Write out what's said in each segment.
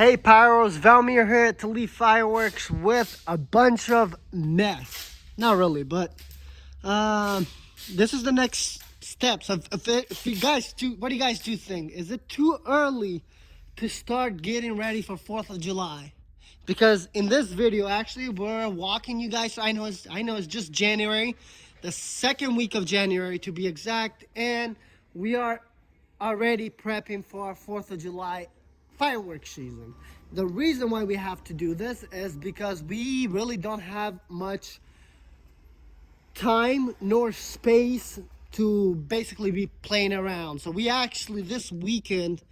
Hey Pyros, Valmir here at Elite Fireworks with a bunch of mess. Not really, but this is the next steps. If you guys do, what do you guys do think? Is it too early to start getting ready for 4th of July? Because in this video, actually, we're walking you guys. I know it's just January, the second week of January to be exact, and we are already prepping for our 4th of July fireworks season. The reason why we have to do this is because we really don't have much time nor space to basically be playing around. So we actually this weekend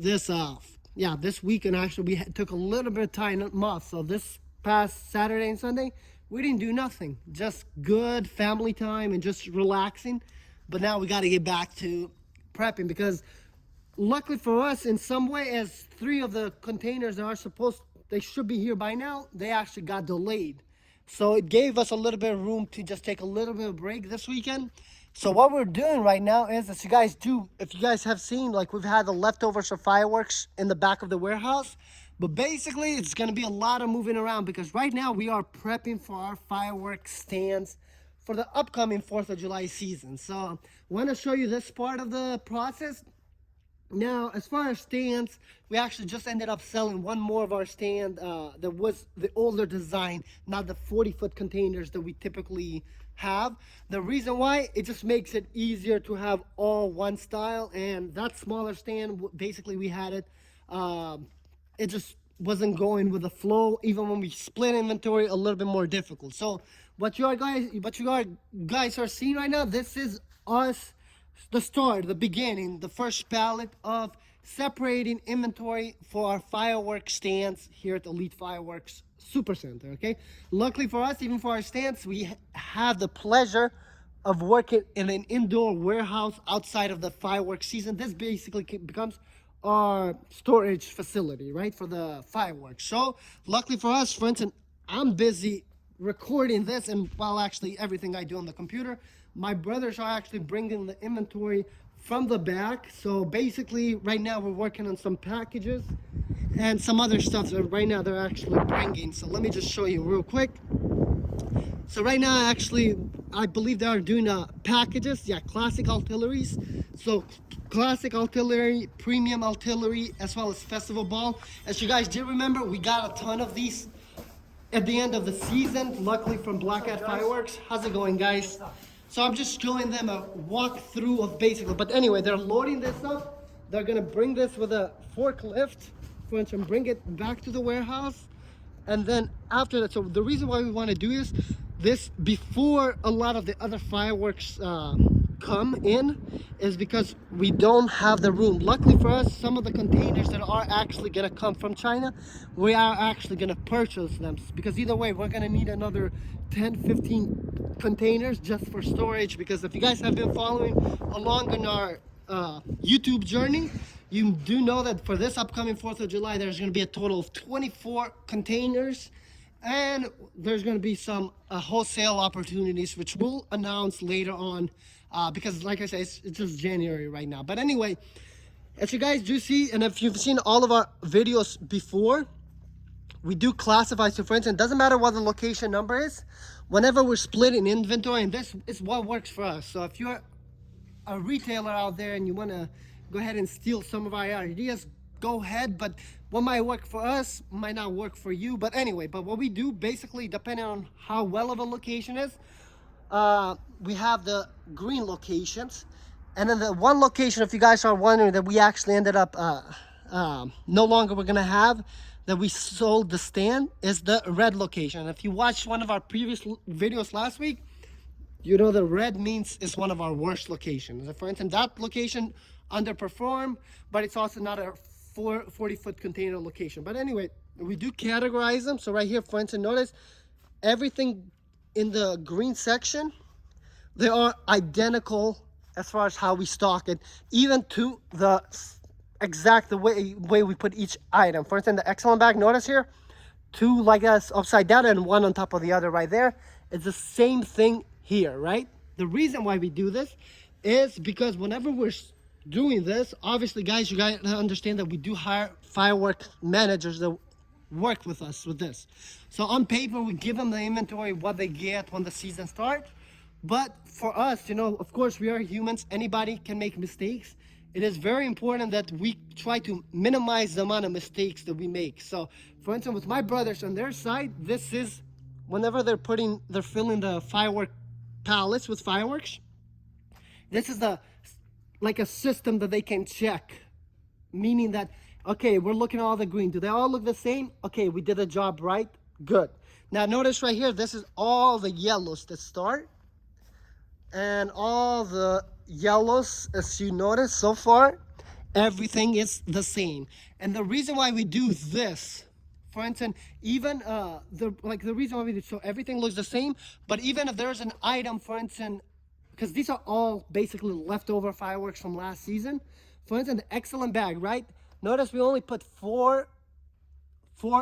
actually we took a little bit of time off. So this past Saturday and Sunday we didn't do nothing, just good family time and just relaxing. But now we got to get back to prepping, because luckily for us, in some way, as 3 of the containers they should be here by now, they actually got delayed. So it gave us a little bit of room to just take a little bit of break this weekend. So what we're doing right now is, if you guys have seen, like, we've had the leftovers of fireworks in the back of the warehouse. But basically, it's going to be a lot of moving around, because right now we are prepping for our fireworks stands for the upcoming 4th of July season. So I want to show you this part of the process. Now, as far as stands, we actually just ended up selling one more of our stand that was the older design, not the 40-foot containers that we typically have. The reason why, it just makes it easier to have all one style, and that smaller stand, basically we had it, it just wasn't going with the flow. Even when we split inventory, a little bit more difficult. So what you guys are seeing right now, this is us, the start, the beginning, the first pallet of separating inventory for our fireworks stands here at Elite Fireworks Super Center. Okay, luckily for us, even for our stands, we have the pleasure of working in an indoor warehouse outside of the fireworks season. This basically becomes our storage facility, right, for the fireworks. So luckily for us, for instance, I'm busy recording this, and while actually everything I do on the computer, my brothers are actually bringing the inventory from the back. So basically right now we're working on some packages and some other stuff that right now they're actually bringing. So let me just show you real quick. So right now, actually, I believe they are doing packages, classic artilleries. So classic artillery, premium artillery, as well as festival ball. As you guys do remember, we got a ton of these at the end of the season, luckily from Black Hat Fireworks. How's it going, guys? So I'm just showing them a walkthrough of basically, but anyway, they're loading this up. They're gonna bring this with a forklift, for instance, bring it back to the warehouse. And then after that, so the reason why we want to do this before a lot of the other fireworks come in is because we don't have the room. Luckily for us, some of the containers that are actually going to come from China, we are actually going to purchase them, because either way we're going to need another 10-15 containers just for storage. Because if you guys have been following along in our YouTube journey, you do know that for this upcoming 4th of July, there's going to be a total of 24 containers, and there's going to be some wholesale opportunities, which we'll announce later on, because like I said, it's just January right now. But anyway, as you guys do see, and if you've seen all of our videos before, we do classify. So for instance, it doesn't matter what the location number is, whenever we're splitting inventory, and this is what works for us. So if you're a retailer out there and you want to go ahead and steal some of our ideas, go ahead. But what might work for us might not work for you. But anyway, but what we do, basically, depending on how well of a location is, we have the green locations, and then the one location, if you guys are wondering, that we actually ended up no longer we're gonna have, that we sold the stand, is the red location. And if you watched one of our previous videos last week, you know the red means it's one of our worst locations. For instance, that location underperformed, but it's also not a 40-foot container location. But anyway, we do categorize them. So right here, for instance, notice everything in the green section, they are identical as far as how we stock it, even to the exact way we put each item. For instance, the excellent bag, notice here, 2 like us upside down and 1 on top of the other right there. It's the same thing here, right? The reason why we do this is because whenever we're doing this, obviously, guys, you gotta understand that we do hire fireworks managers that work with us with this. So on paper, we give them the inventory, what they get when the season starts. But for us, of course, we are humans. Anybody can make mistakes. It is very important that we try to minimize the amount of mistakes that we make. So, for instance, with my brothers on their side, this is whenever they're filling the firework pallets with fireworks. This is like a system that they can check, meaning that, okay, we're looking at all the green. Do they all look the same? Okay, we did the job right. Good. Now notice right here, this is all the yellows that start, and all the yellows, as you notice so far, everything is the same. And the reason why we do this, for instance, even the reason why we do, so everything looks the same, but even if there's an item, for instance, because these are all basically leftover fireworks from last season. For instance, the excellent bag, right? Notice we only put four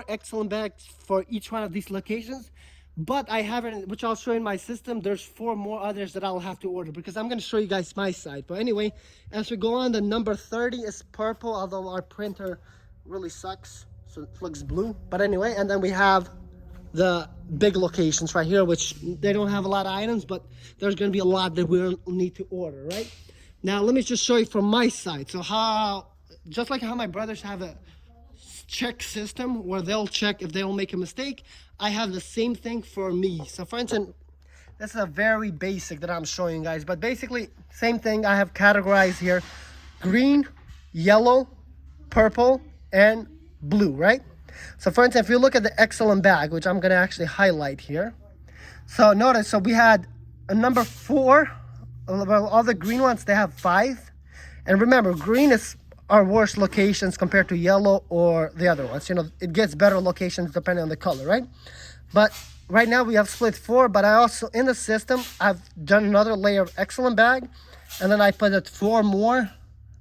excellent bags for each one of these locations. But I have it, which I'll show you in my system. There's 4 more others that I'll have to order because I'm going to show you guys my side. But anyway, as we go on, the number 30 is purple, although our printer really sucks, so it looks blue. But anyway, and then we have the big locations right here, which they don't have a lot of items, but there's going to be a lot that we'll need to order, right? Now, let me just show you from my side. So just like how my brothers have a check system where they'll check if they'll make a mistake, I have the same thing for me. So for instance, this is a very basic that I'm showing you guys, but basically same thing. I have categorized here: green, yellow, purple, and blue, right? So for instance, if you look at the excellent bag, which I'm going to actually highlight here. So notice, so we had a number 4, all the green ones, they have 5. And remember, green is our worst locations compared to yellow or the other ones. It gets better locations depending on the color, right? But right now we have split 4, but I also, in the system, I've done another layer of excellent bag. And then I put it 4 more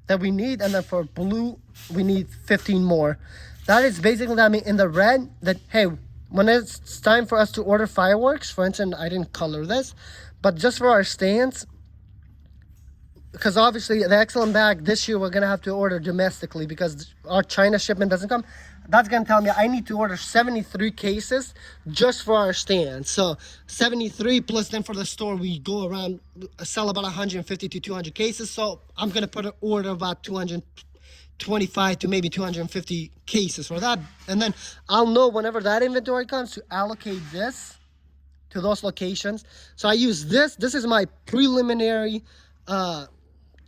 that we need. And then for blue, we need 15 more. That is basically, I mean, in the red, that, hey, when it's time for us to order fireworks, for instance, I didn't color this, but just for our stands, because obviously the excellent bag this year we're going to have to order domestically because our China shipment doesn't come. That's going to tell me I need to order 73 cases just for our stand. So 73 plus then for the store, we go around, sell about 150 to 200 cases. So I'm going to put an order about 225 to maybe 250 cases for that. And then I'll know whenever that inventory comes to allocate this to those locations. So I use this. This is my preliminary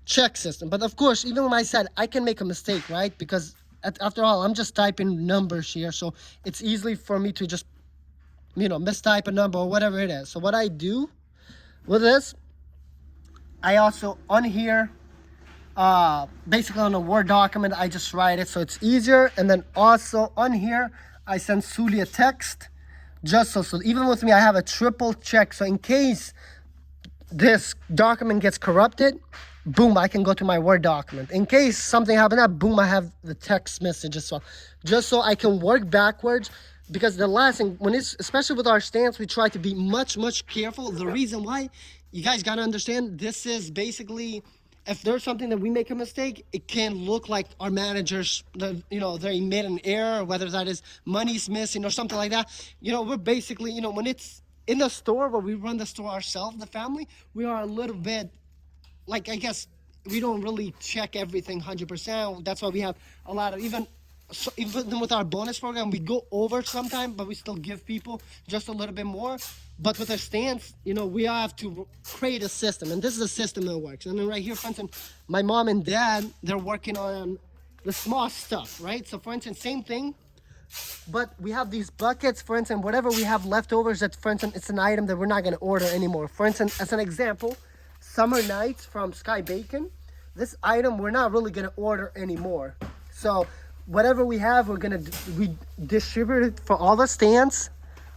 check system. But of course, even when I said I can make a mistake, right? Because after all, I'm just typing numbers here. So it's easily for me to just, mistype a number or whatever it is. So what I do with this, I also on here, basically on a Word document, I just write it so it's easier. And then also on here, I send Sully a text just so even with me, I have a triple check. So in case this document gets corrupted, boom, I can go to my Word document. In case something happened, boom, I have the text message as well. Just so I can work backwards, because the last thing, especially with our stance, we try to be much, much careful. The reason why, you guys got to understand, this is basically, if there's something that we make a mistake, it can look like our managers, they made an error, whether that is money's missing or something like that. We're basically, when it's in the store where we run the store ourselves, the family, we are a little bit, I guess, we don't really check everything 100%. That's why we have a lot of, even with our bonus program, we go over sometimes, but we still give people just a little bit more. But with our stance, we have to create a system, and this is a system that works. And then right here, for instance, my mom and dad, they're working on the small stuff, right? So for instance, same thing, but we have these buckets. For instance, whatever we have leftovers, that, for instance, it's an item that we're not going to order anymore. For instance, as an example, Summer Nights from Sky Bacon, this item we're not really going to order anymore. So whatever we have, we distribute it for all the stands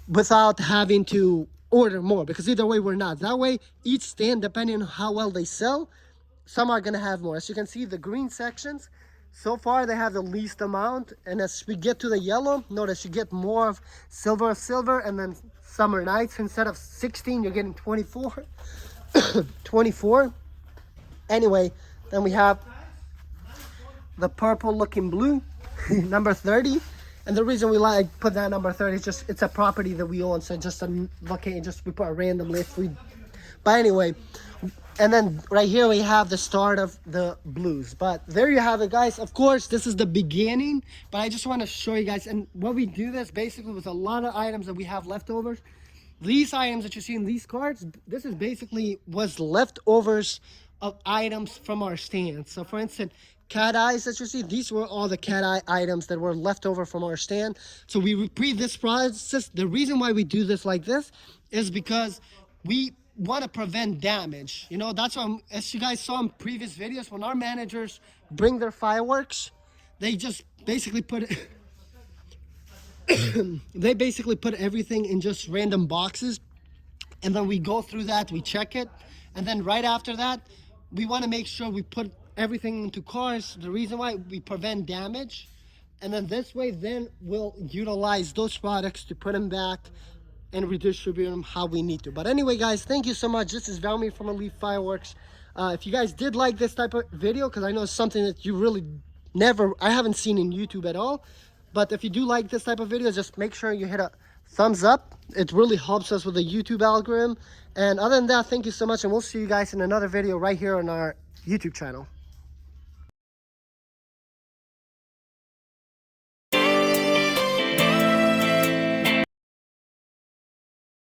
without having to order more, because either way we're not. That way, each stand, depending on how well they sell, some are going to have more. As you can see, the green sections, so far they have the least amount, and as we get to the yellow, notice you get more of silver, and then Summer Nights, instead of 16, you're getting 24. 24. Anyway, then we have the purple looking blue, number 30. And the reason we like put that number 30 is just it's a property that we own, so just a okay, just we put a random list. But anyway, and then right here we have the start of the blues. But there you have it, guys. Of course, this is the beginning, but I just want to show you guys. And what we do this basically with a lot of items that we have leftovers. These items that you see in these cards, this is basically was leftovers of items from our stand. So for instance, cat eyes that you see, these were all the cat eye items that were left over from our stand. So we repeat this process. The reason why we do this like this is because we want to prevent damage. You know, that's why, as you guys saw in previous videos, when our managers bring their fireworks, they just basically put it they basically put everything in just random boxes, and then we go through that, we check it, and then right after that we want to make sure we put everything into cars. The reason why, we prevent damage, and then this way then we'll utilize those products to put them back and redistribute them how we need to. But anyway, guys, thank you so much. This is Valmy from Elite Fireworks. If you guys did like this type of video, because I know it's something that you really I haven't seen in YouTube at all, but if you do like this type of video, just make sure you hit a thumbs up. It really helps us with the YouTube algorithm. And other than that, thank you so much, and we'll see you guys in another video right here on our YouTube channel.